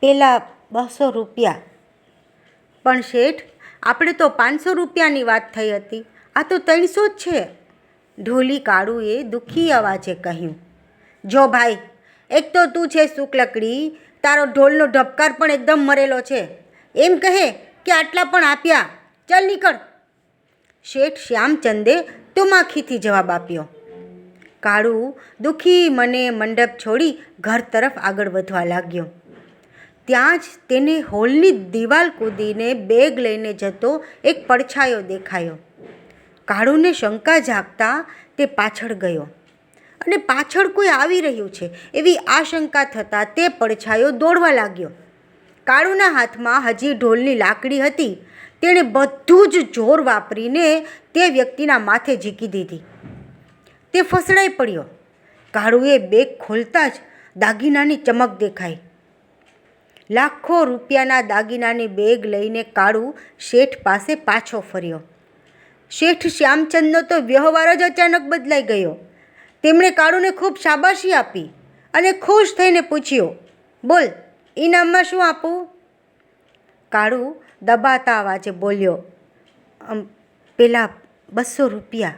પેલા 200 રૂપિયા. પણ શેઠ, આપણે તો 500 રૂપિયાની વાત થઈ હતી, આ તો 300 જ છે. ઢોલી કાળુએ દુઃખી અવાજે કહ્યું. જો ભાઈ, એક તો તું છે શુક્લકડી, તારો ઢોલનો ઢબકાર પણ એકદમ મરેલો છે. એમ કહે કે આટલા પણ આપ્યા, ચાલ નીકળ. શેઠ શ્યામચંદે તુમાખીથી જવાબ આપ્યો. કાળુ દુઃખી મને મંડપ છોડી ઘર તરફ આગળ વધવા લાગ્યો. ત્યાં જ તેને હોલની દિવાલ કૂદીને બેગ લઈને જતો એક પડછાયો દેખાયો. કાળુને શંકા જાગતા તે પાછળ ગયો અને પાછળ કોઈ આવી રહ્યું છે એવી આશંકા થતાં તે પડછાયો દોડવા લાગ્યો. કાળુના હાથમાં હજી ઢોલની લાકડી હતી. તેણે બધું જ જોર વાપરીને તે વ્યક્તિના માથે ઝીકી દીધી. તે ફસડાઈ પડ્યો. કાળુએ બેગ ખોલતા જ દાગીનાની ચમક દેખાઈ. લાખો રૂપિયાના દાગીનાની બેગ લઈને કાળુ શેઠ પાસે પાછો ફર્યો. શેઠ શ્યામચંદનો તો વ્યવહાર જ અચાનક બદલાઈ ગયો. તેમણે કાળુને ખૂબ શાબાશી આપી અને ખુશ થઈને પૂછ્યું, બોલ, ઇનામમાં શું આપું? કાળુ દબાતા અવાજે બોલ્યો, પેલા 200 રૂપિયા.